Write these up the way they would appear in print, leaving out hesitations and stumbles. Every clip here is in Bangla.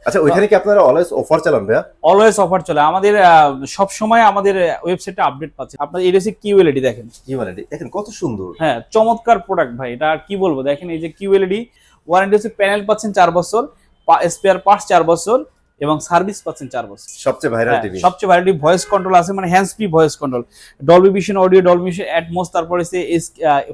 আচ্ছা, ওইখানে কি আপনারা অলওয়েজ অফার চালান ভাইয়া? অলওয়েজ অফার চলে আমাদের, সব সময় আমাদের ওয়েবসাইটে আপডেট পাচ্ছে। আপনার এটা হচ্ছে কিউএলইডি দেখেন, কিউএলইডি দেখেন কত সুন্দর। হ্যাঁ, চমৎকার প্রোডাক্ট ভাই, এটা আর কি বলবো। দেখেন এই যে কিউএলইডি, ওয়ারেন্টি হচ্ছে প্যানেল পাচ্ছেন 4 বছর, স্পেয়ার পার্টস 4 বছর এবং সার্ভিস পাচ্ছেন 4 বছর। সবচেয়ে ভাইরাল টিভি, সবচেয়ে ভাইরাল টিভি, ভয়েস কন্ট্রোল আছে, মানে hands free voice control, Dolby vision audio, Dolby vision atoms, তারপরে হচ্ছে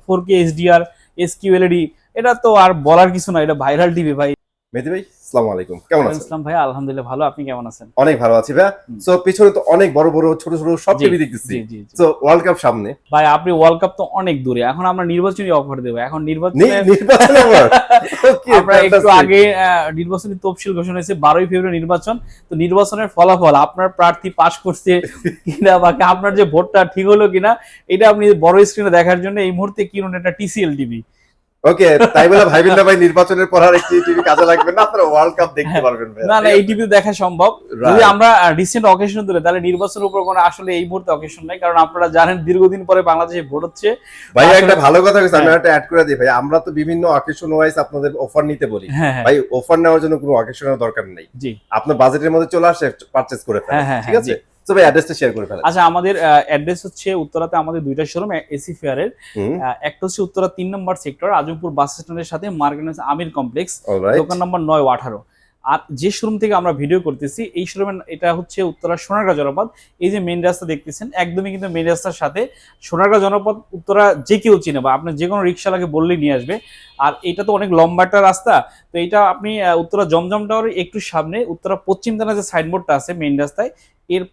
4K HDR, এসকিউএলইডি। এটা তো আর বলার কিছু না, এটা ভাইরাল টিভি ভাই। মেহেদী ভাই আসসালামু আলাইকুম, কেমন আছেন? আসসালাম ভাই, আলহামদুলিল্লাহ ভালো, আপনি কেমন আছেন? অনেক ভালো আছি ভাইয়া। সো পিছনে তো অনেক বড় বড় ছোট ছোট সব টিভি দেখতেছি। সো ওয়ার্ল্ড কাপ সামনে ভাই, আপনি ওয়ার্ল্ড কাপ তো অনেক দূরে, এখন আমরা নির্বাচনী অফার দেব। এখন নির্বাচনী অফার আমরা একটু আগে নির্বাচনী তফসিল ঘোষণা হয়েছে, 12ই ফেব্রুয়ারি নির্বাচন। তো নির্বাচনের ফলাফল, আপনার প্রার্থী পাস করছে কিনা বা আপনার যে ভোটটা ঠিক হলো কিনা, এটা আপনি বড় স্ক্রিনে দেখার জন্য এই মুহূর্তে কিনুন একটা TCL টিভি। ওকে, তাই বলে ভাইবেন না ভাই নির্বাচনের পর আর একটি টিভি কাজে লাগবে না, আপনারা ওয়ার্ল্ড কাপ দেখতে পারবেন ভাই। না না, এই টিভি দেখা সম্ভব যদি আমরা রিসেন্ট অকেশন ধরে, তাহলে নির্বাচনের উপর কোনো আসলে এই মুহূর্তে অকেশন নাই, কারণ আপনারা জানেন দীর্ঘদিন পরে বাংলাদেশে ভোট হচ্ছে। ভাই একটা ভালো কথা কইছেন, আমি একটা অ্যাড করে দিই ভাই, আমরা তো বিভিন্ন অকেশন ওয়াইজ আপনাদের অফার নিতে বলি। ভাই অফার নেওয়ার জন্য কোনো অকেশনের দরকার নেই, জি আপনার বাজেটের মধ্যে চলে আসে পারচেজ করে ফেলেন, ঠিক আছে? তো ভাই অ্যাড্রেসটা শেয়ার করে ফেলেন। আচ্ছা, আমাদের অ্যাড্রেস হচ্ছে উত্তরাতে আমাদের দুইটা শোরুম এসি ফেয়ারের। একটা হচ্ছে উত্তরা 3 নম্বর সেক্টর, আজমপুর বাস স্ট্যান্ডের সাথে মার্কেট আমির কমপ্লেক্স, দোকান নম্বর 9 ও 18। আর যে শোরুম থেকে আমরা ভিডিও করতেছি এই শোরুমের, এটা হচ্ছে উত্তরা সোনারগাঁ জনপদ। এই যে মেইন রাস্তা দেখতেছেন, একদমই কিন্তু মেইন রাস্তার সাথে সোনারগাঁ জনপদ। উত্তরা যে কেউ চিনে বা আপনার যে কোনো রিক্সাওয়ালাকে বললেই নিয়ে আসবে। আর এটা তো অনেক লম্বা একটা রাস্তা, তো এটা আপনি উত্তরা জমজম টাওয়ারের একটু সামনে উত্তরা পশ্চিম থানা যে সাইনবোর্ডটা আছে মেইন রাস্তায়, এর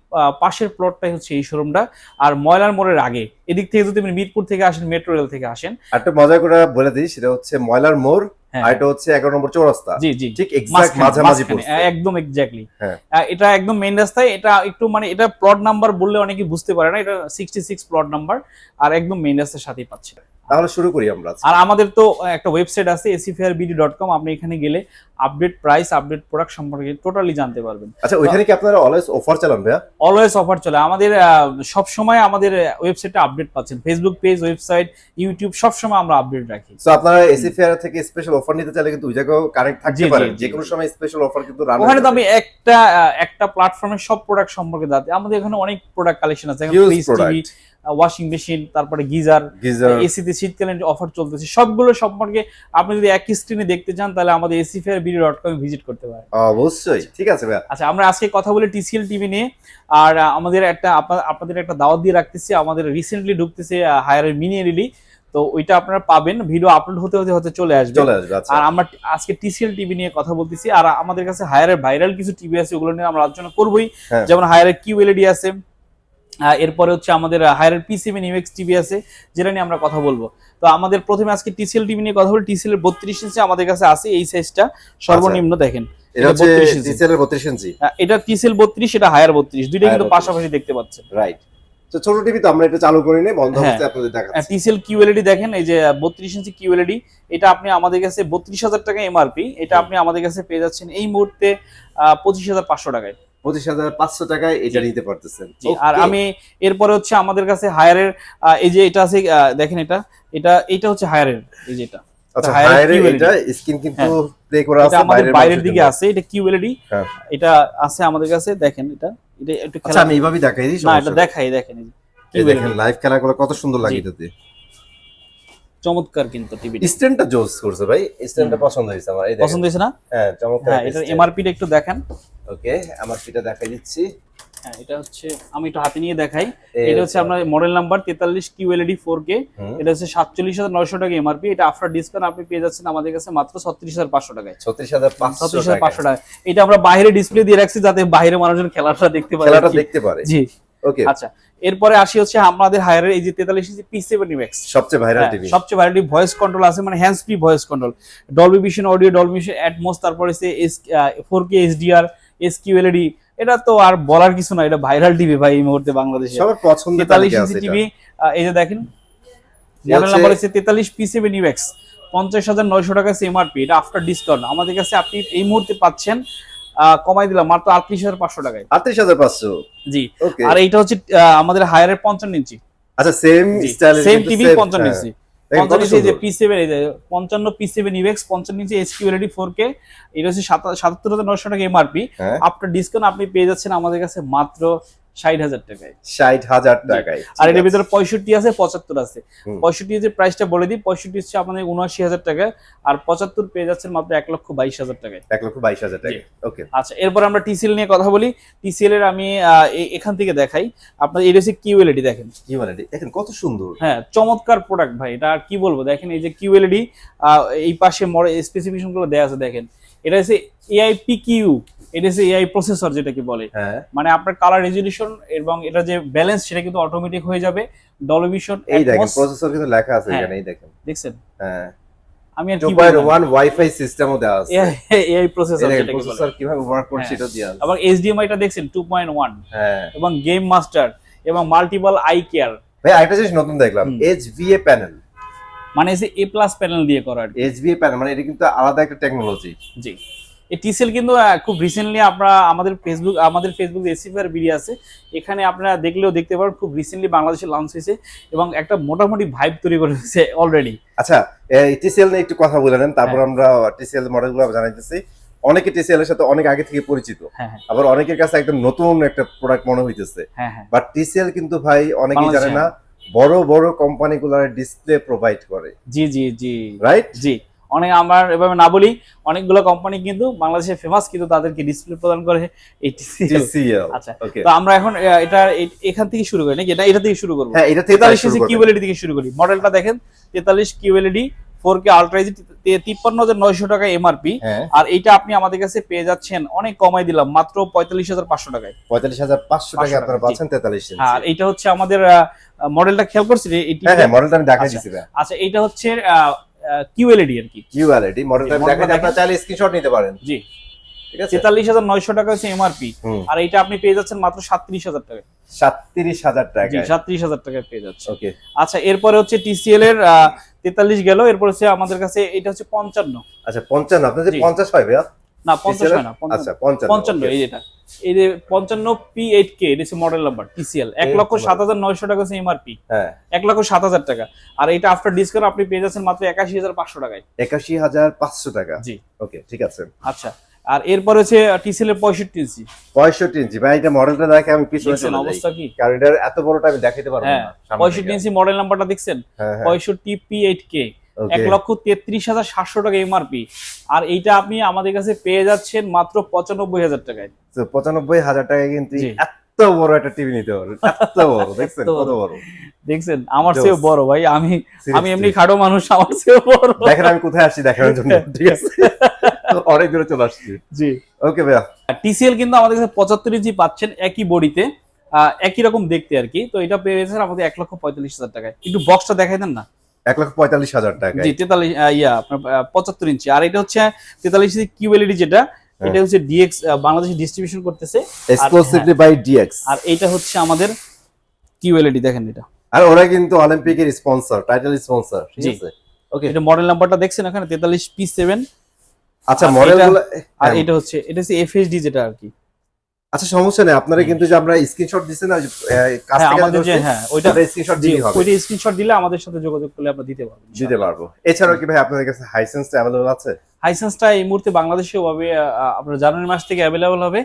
পাশের প্লটটাই হচ্ছে এই শোরুমটা। আর ময়লার মোড়ের আগে, এদিক থেকে যদি মিরপুর থেকে আসেন, মেট্রো রেল থেকে আসেন, একটা মজা করে বলে দিই, সেটা হচ্ছে ময়লার মোড়, আর এটা হচ্ছে 11 নম্বর চৌরাস্তা। জি জি, ঠিক এক্সাক্ট মাঝামাঝি পড়ছে, একদম এক্স্যাক্টলি। এটা একদম মেইন রাস্তায়। এটা একটু মানে এটা প্লট নাম্বার বললে অনেকে বুঝতে পারে না, এটা 66 প্লট নাম্বার, আর একদম মেইন রাস্তার সাথেই পাচ্ছে। তাহলে শুরু করি আমরা। আর আমাদের তো একটা ওয়েবসাইট আছে acfairbd.com, আপনি এখানে গেলে আপডেট প্রাইস, আপডেট প্রোডাক্ট সম্পর্কে টোটালি জানতে পারবেন। আচ্ছা, ওইখানে কি আপনারা অলওয়েজ অফার চালান ভাইয়া? অলওয়েজ অফার চলে আমাদের, সব সময় আমাদের ওয়েবসাইটে আপডেট পাচ্ছেন, ফেসবুক পেজ, ওয়েবসাইট, ইউটিউব, সব সময় আমরা আপডেট রাখি। সো আপনারা এসি ফেয়ার থেকে স্পেশাল অফার নিতে চাইলে কিন্তু ওই জায়গায় কানেক্ট থাকতে পারেন, যে কোনো সময় স্পেশাল অফার কিন্তু রান ওখানে। তো আমি একটা প্ল্যাটফর্মে সব প্রোডাক্ট সম্পর্কে জানতে, আমাদের এখানে অনেক প্রোডাক্ট কালেকশন আছে, ফ্রিজ, টিভি, ওয়াশিং মেশিন, তারপরে গিজার, এসিতে শীতকালীন অফার চলতেছে, সবগুলো সম্পর্কে আপনি যদি একই স্ক্রিনে দেখতে চান তাহলে আমাদের acfairbd.com ভিজিট করতে পারেন। অবশ্যই, ঠিক আছে ভাই। আচ্ছা, আমরা আজকে কথা বলি TCL টিভি নিয়ে। আর আমাদের আপনাদের একটা দাওয়াত দিয়ে রাখতেছি, আমাদের রিসেন্টলি ঢুকতেছে হায়ারের মিনি এলইডি, তো ওইটা আপনারা পাবেন, ভিডিও আপলোড হতে হতে চলে আসবে। আর আমরা আজকে TCL টিভি নিয়ে কথা বলতেছি। আর আমাদের কাছে হায়ারের ভাইরাল কিছু টিভি আছে, ওগুলো নিয়ে আমরা আলোচনা করবোই। যেমন হায়ারের কিউএলইডি আছে, এরপরে হচ্ছে আমাদের হায়ারের P7 UX টিভি আছে, যেটা নিয়ে আমরা কথা বলবো। তো আমাদের প্রথমে আজকে TCL টিভি নিয়ে কথা বলি। TCL এর 32 ইঞ্চি আমাদের কাছে আছে, এই সাইজটা সর্বনিম্ন। দেখেন এটা হচ্ছে TCL এর 32 ইঞ্চি, এটা TCL 32, এটা হায়ার 32, দুইটা কিন্তু পাশাপাশি দেখতে পাচ্ছেন, রাইট? তো ছোট টিভি তো আমরা এটা চালু করি না, বন্ধ অবস্থায় আপনাদের দেখাচ্ছি। TCL QLED দেখেন, এই যে 32 ইঞ্চি QLED, এটা আপনি আমাদের কাছে 32,000 টাকা এমআরপি, এটা আপনি আমাদের কাছে পেয়ে যাচ্ছেন এই মুহূর্তে 25,500 টাকায়। 25,500 টাকায় এটা নিতে পারতেছেন। আর আমি এরপরে হচ্ছে আমাদের কাছে হায়ারের, এই যে এটা আছে, দেখেন এটা হচ্ছে হায়ারের, এই যে এটা। আচ্ছা, হায়ারের এটা স্ক্রিন কিন্তু প্লে করা আছে, আমাদের বাইরের দিকে আছে, এটা QLED, এটা আছে আমাদের কাছে। দেখেন এটা একটু খেলা, আমি এইভাবে দেখাই দিই। না, এটা দেখাই, দেখেন এই দেখেন লাইভ খেলাগুলো কত সুন্দর লাগে, এটাতে চমৎকার কিন্তু টিভি। স্ট্যান্ডটা জোস করছে ভাই, স্ট্যান্ডটা পছন্দ হয়েছে আমার। এই দেখেন, পছন্দ হয়েছে না? হ্যাঁ, চমৎকার। এটার এমআরপিটা একটু দেখান। ওকে, এমআরপিটা দেখাই দিচ্ছি। হ্যাঁ, এটা হচ্ছে, আমি একটু হাতে নিয়ে দেখাই। এটা হচ্ছে আপনার মডেল নাম্বার 43 QLED 4K, এটা হচ্ছে 47,900 টাকা এমআরপি। এটা আফটার ডিসকাউন্ট আপনি পেয়ে যাচ্ছেন আমাদের কাছে মাত্র 36,500 টাকায়। 36,500 টাকা। এটা আমরা বাইরে ডিসপ্লে দিয়ে রাখছি, যাতে বাইরে মানুষজন খেলাটা দেখতে পারে। জি, ওকে। আচ্ছা, এরপরে আসি হচ্ছে আমাদের হায়ারের এই যে 43 ইঞ্চি P7 UX, সবচেয়ে ভাইরাল টিভি। সবচেয়ে ভাইরাল টিভি, ভয়েস কন্ট্রোল আছে, মানে hands free voice control, Dolby vision audio, Dolby vision atoms, তারপরে হচ্ছে 4K HDR, এসকিউএলইডি। এটা তো আর বলার কিছু না, এটা ভাইরাল টিভি ভাই এই মুহূর্তে বাংলাদেশে সবার পছন্দের 43 ইঞ্চি টিভি। এই যে দেখেন, মডেল নাম্বার হচ্ছে 43 P7 UX, 50,900 টাকা এমআরপি। এটা আফটার ডিসকাউন্ট আমাদের কাছে আপনি এই মুহূর্তে পাচ্ছেন, কমাই দিলাম মাত্র 38,500 টাকায়। 38,500, জি। আর এইটা হচ্ছে আমাদের হায়ারের 55 ইঞ্চি। আচ্ছা, সেম স্টাইল, সেম টিভি 55 ইঞ্চি। 55 ইঞ্চি যে P7 এই যে 55 P7 UX 55 ইঞ্চি HQLED 4K, এটা হচ্ছে 77,900 টাকা এমআরপি। আফটার ডিসকাউন্ট আপনি পেয়ে যাচ্ছেন আমাদের কাছে মাত্র 60,000 টাকায়। 60,000 টাকায়। আর এর ভিতরে 65 আছে, 75 আছে। 65 যে প্রাইসটা বলে দিই, 65 হচ্ছে আপনাদের 79,000 টাকা, আর 75 পেয়ে যাচ্ছেন মাত্র 1,22,000 টাকায়। 1,22,000 টাকা। ওকে, আচ্ছা, এরপর আমরা টিসিএল নিয়ে কথা বলি। টিসিএল এর আমি এখান থেকে দেখাই আপনাদের। এটা হচ্ছে কিউএলইডি, দেখেন কিউএলইডি দেখেন কত সুন্দর। হ্যাঁ, চমৎকার প্রোডাক্ট ভাই, এটা আর কি বলবো। দেখেন এই যে কিউএলইডি, এই পাশে স্পেসিফিকেশন গুলো দেয়া আছে দেখেন। এটা হচ্ছে এআইপিকিউ, এটা হচ্ছে এআই প্রসেসর যেটাকে বলে। মানে আপনার কালার রেজোলিউশন এবং এটা যে ব্যালেন্স সেটা কিন্তু অটোমেটিক হয়ে যাবে। ডলবি ভিশন, এই দেখেন প্রসেসর কিন্তু লেখা আছে এখানে, এই দেখেন, দেখছেন? হ্যাঁ, আমি আর 2.1 ওয়াইফাই সিস্টেমও দেওয়া আছে। এআই প্রসেসর যেটাকে বলে, প্রসেসর কিভাবে ওয়ার্ক করছে এটা দেয়া আছে। আবার এইচডিএমআই টা দেখছেন 2.1, হ্যাঁ, এবং গেম মাস্টার এবং মাল্টিপল আই কেয়ার। ভাই একটা জিনিস নতুন দেখলাম, এইচভিএ প্যানেল, মানে এই যে এ প্লাস প্যানেল দিয়ে করা আর কি। এইচভিএ প্যানেল মানে এটা কিন্তু আলাদা একটা টেকনোলজি। জি, এই টিসেল কিন্তু খুব রিসেন্টলি আমাদের ফেসবুক এসিফার ভিডিও আছে, এখানে আপনারা দেখলেও দেখতে পারেন, খুব রিসেন্টলি বাংলাদেশে লঞ্চ হয়েছে এবং একটা মোটামুটি ভাইব তৈরি করেছে অলরেডি। আচ্ছা, এই টিসেল নিয়ে একটু কথা বলে নেন, তারপর আমরা টিসেল মডেলগুলো জানাইতেছি। অনেকে টিসেল এর সাথে অনেক আগে থেকে পরিচিত, আবার অনেকের কাছে একদম নতুন একটা প্রোডাক্ট মনে হইতেছে। বাট টিসেল কিন্তু ভাই অনেকেই জানে না, বড় বড় কোম্পানিগুলোর ডিসপ্লে প্রোভাইড করে। জি জি জি, রাইট। জি, অনেক, আমার এভাবে না বলি, অনেকগুলো কোম্পানি কিন্তু বাংলাদেশে ফেমাস, কিন্তু তাদেরকে ডিসপ্লে প্রদান করে এই টিসিএল। আচ্ছা, তো আমরা এখন এটা এখান থেকে শুরু করি নাকি? এটা থেকে শুরু করব। হ্যাঁ, এটা 43 ইঞ্চি কিউএলইডি থেকে শুরু করি। মডেলটা দেখেন, 43 কিউএলইডি 4K আলট্রা এইচডি, 53,900 টাকা এমআরপি। আর এইটা আপনি আমাদের কাছে পেয়ে যাচ্ছেন অনেক কমাই দিলাম, মাত্র 45,500 টাকায়। 45,500 টাকা আপনারা পাচ্ছেন 43 ইঞ্চি। আর এইটা হচ্ছে আমাদের মডেলটা খেয়াল করছি। হ্যাঁ, মডেলটা আমি দেখাই দিছি। আচ্ছা, এইটা হচ্ছে কিউএলইডি আর কি। কিউএলইডি মডেলটা দেখাই, আপনারা চাইলে স্ক্রিনশট নিতে পারেন। জি, ঠিক আছে। 43,900 টাকা হচ্ছে এমআরপি, আর এইটা আপনি পেয়ে যাচ্ছেন মাত্র 37,000 টাকা। 37,000 টাকা। জি, 37,000 টাকায় পেয়ে যাচ্ছে। ওকে, আচ্ছা, এরপরে হচ্ছে টিসিএল এর 43 গেল, এরপর হচ্ছে আমাদের কাছে এটা হচ্ছে 55। আচ্ছা, 55 আপনাদের 50 হয় ভাইয়া? না, 50 হয় না। আচ্ছা, 55 এই যেটা, এই যে 55 P8K, এটা হচ্ছে মডেল নাম্বার টিসিএল। 1,07,900 টাকা হচ্ছে এমআরপি। হ্যাঁ, 1,07,000 টাকা। আর এটা আফটার ডিসকাউন্ট আপনি পেয়ে যাচ্ছেন মাত্র 81,500 টাকায়। 81,500 টাকা। জি, ওকে, ঠিক আছে। আচ্ছা, আর এরপর হচ্ছে টিসিএল এর 65 ইঞ্চি। 65 ইঞ্চি ভাই, এটা মডেলটা দেখে আমি পিছনে চলে যাই। অবস্থা কি, কারণ এটা এত বড়টা আমি দেখাইতে পারবো না। 65 ইঞ্চি মডেল নাম্বারটা দেখছেন, 65 P8K, 1,33,700 টাকা এমআরপি। আর এইটা আপনি আমাদের কাছে পেয়ে যাচ্ছেন মাত্র 95,000 টাকায়। 95,000 টাকা কিন্তু এত বড় একটা টিভি নিতে পারবে, এত বড়। দেখছেন কত বড়? দেখছেন, আমার চেয়েও বড় ভাই। আমি এমনি খাটো মানুষ, আমার চেয়েও বড়। দেখেন আমি কোথায় আসছি দেখানোর জন্য, ঠিক আছে? অনেক দূরে চলে আসছি। জি, ওকে ভাইয়া। টিসিএল কিন্তু আমাদের কাছে 75 ইঞ্চি পাচ্ছেন একই বডিতে, একই রকম দেখতে আর কি। তো এটা পেয়ে যাচ্ছেন আমাদের 1,45,000 টাকায়। একটু বক্সটা দেখাই দেন না। 1,45,000 টাকা। জি, 43 আপনার 75 ইঞ্চি। আর এটা হচ্ছে 43 ইঞ্চি কিউএলইডি, যেটা এটা হচ্ছে ডিএক্স বাংলাদেশে ডিস্ট্রিবিউশন করতেছে এক্সক্লুসিভলি বাই ডিএক্স। আর এইটা হচ্ছে আমাদের কিউএলইডি, দেখেন এটা। আর ওরা কিন্তু অলিম্পিকের স্পন্সর, টাইটেল স্পন্সর, ঠিক আছে? ওকে, এটা মডেল নাম্বারটা দেখছেন এখানে 43 P7। আচ্ছা, মডেলগুলো। আর এটা হচ্ছে এফএসডি যেটা আর কি। আচ্ছা, সমস্যা নেই, আপনারা কিন্তু যে আমরা স্ক্রিনশট দিছেন না কাছ থেকে ধরছি, ওইটা স্ক্রিনশট দিলেই হবে। ওইটা স্ক্রিনশট দিলে আমাদের সাথে যোগাযোগ করলে আমরা দিতে পারবো। এছাড়াও কি ভাই আপনাদের কাছে হাইসেন্সটা अवेलेबल আছে? হাইসেন্সটা এই মুহূর্তে বাংলাদেশে হবে আপনার জানুয়ারি মাস থেকে अवेलेबल হবে।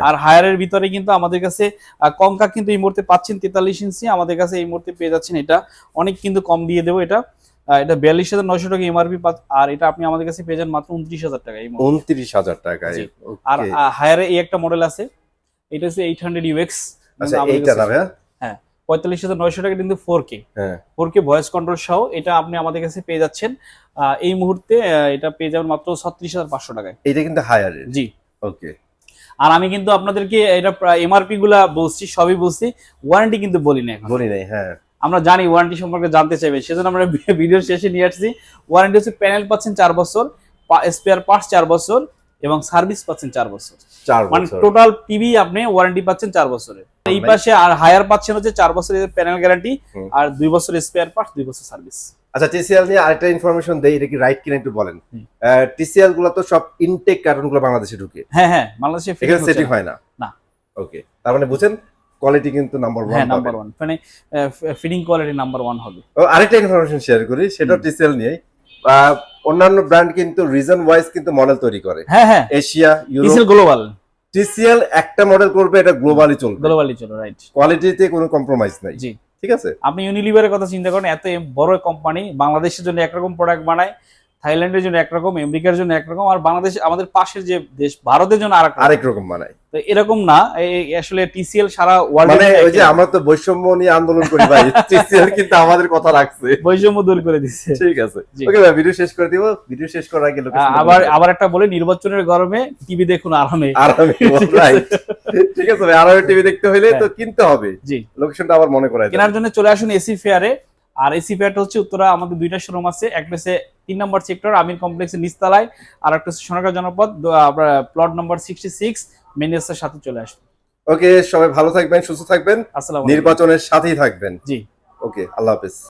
আর হায়ারের ভিতরে কিন্তু আমাদের কাছে কমকা কিন্তু এই মুহূর্তে পাচ্ছেন 43 ইঞ্চি আমাদের কাছে এই মুহূর্তে পেয়ে যাচ্ছেন। এটা অনেক কিন্তু কম দিয়ে দেবো। এটা 42,900 টাকা এমআরপি, আর এটা আপনি আমাদের কাছে পেয়ে যান মাত্র 29,000 টাকায়। 29,000 টাকায়। আর হায়ারে এই একটা মডেল আছে, এটা হচ্ছে 800 UX। আচ্ছা, এইটা না ভাই? হ্যাঁ, 45,900 টাকা কিন্তু 4K। হ্যাঁ, 4K ভয়েস কন্ট্রোল সহ এটা আপনি আমাদের কাছে পেয়ে যাচ্ছেন এই মুহূর্তে। এটা পেয়ে যাবেন মাত্র 36,500 টাকায়। এটা কিন্তু হায়ার। জি, ওকে। আর আমি কিন্তু আপনাদেরকে এটা এমআরপি গুলা বলছি, সবই বলছি, ওয়ারেন্টি কিন্তু বলি না এখন। বলি নাই। হ্যাঁ, আমরা জানি ওয়ারেন্টি সম্পর্কে জানতে চাইবে, সেজন্য আমরা ভিডিওর শেষে নিয়ে আসছি। ওয়ারেন্টি হচ্ছে প্যানেল পাচ্ছেন 4 বছর, স্পেয়ার পার্টস 4 বছর, এবং সার্ভিস পাচ্ছেন 4 বছর। মানে টোটাল টিভি আপনি ওয়ারেন্টি পাচ্ছেন 4 বছরের। এই পাশে আর হায়ার পাচ্ছেন হচ্ছে 4 বছরের প্যানেল গ্যারান্টি, আর 2 বছরের স্পেয়ার পার্টস, 2 বছর সার্ভিস। আচ্ছা, টিসিএল নিয়ে আরেকটা ইনফরমেশন দেই, এটা কি রাইট কিনা একটু বলেন। টিসিএল গুলো তো সব ইনটেক কার্টুন গুলো বাংলাদেশে ঢুকে। হ্যাঁ, বাংলাদেশে এখানে সেটিং হয় না। না। ওকে, তার মানে বুঝেন কোয়ালিটি কিন্তু নাম্বার 1। হ্যাঁ, নাম্বার 1, মানে ফিটিং কোয়ালিটি নাম্বার 1 হবে। আরেকটা ইনফরমেশন শেয়ার করি, সেটা টিসিএল নিয়ে। অন্যান্য ব্র্যান্ড কিন্তু রিজন ওয়াইজ কিন্তু মডেল তৈরি করে। হ্যাঁ হ্যাঁ, Asia, Europe, TCL global. TCL একটা মডেল করবে, এটা গ্লোবালি চলবে, গ্লোবালি চলে, রাইট। কোয়ালিটিতে কোনো কম্প্রোমাইজ নাই। জি, ঠিক আছে। আপনি ইউনিলিভারের কথা চিন্তা করেন, এত বড় কোম্পানি, বাংলাদেশের জন্য একরকম প্রোডাক্ট বানায়, থাইল্যান্ডের জন্য একরকম, আমেরিকার জন্য একরকম, আর বাংলাদেশ আমাদের পাশের যে দেশ ভারতের জন্য আরেক রকম বানায়। তো এরকম না, আসলে টিসিএল সারা ওয়ার্ল্ড, মানে ওই যে আমরা তো বৈষম্য নিয়ে আন্দোলন করি ভাই, টিসিএল কিন্তু আমাদের কথা রাখছে, বৈষম্য দূর করে দিচ্ছে। ঠিক আছে, ওকে ভাই, ভিডিও শেষ করে দিব। ভিডিও শেষ করার আগে আবার একটা বলে, নির্বাচনের গরমে টিভি দেখুন আরামে, রাইট। ঠিক আছে ভাই, আরামে টিভি দেখতে হইলে তো কিনতে হবে। জি, লোকেশনটা আবার মনে করাই কেনার জন্য চলে আসুন এসি ফেয়ারে। আর এসি ফেয়ারটা হচ্ছে উত্তরা, আমাদের দুইটা শোরুম আছে, একটা হচ্ছে 3 নম্বর সেক্টর আমির কমপ্লেক্সের নিচতলায়, আর একটা হচ্ছে সোনারগাঁও জনপদ প্লট নম্বর 66 মেন রাস্তার সাথে চলে আসুন। ওকে, সবাই ভালো থাকবেন, সুস্থ থাকবেন, আসসালামু আলাইকুম। নির্বাচনের সাথেই থাকবেন। জি, ওকে, আল্লাহ হাফেজ।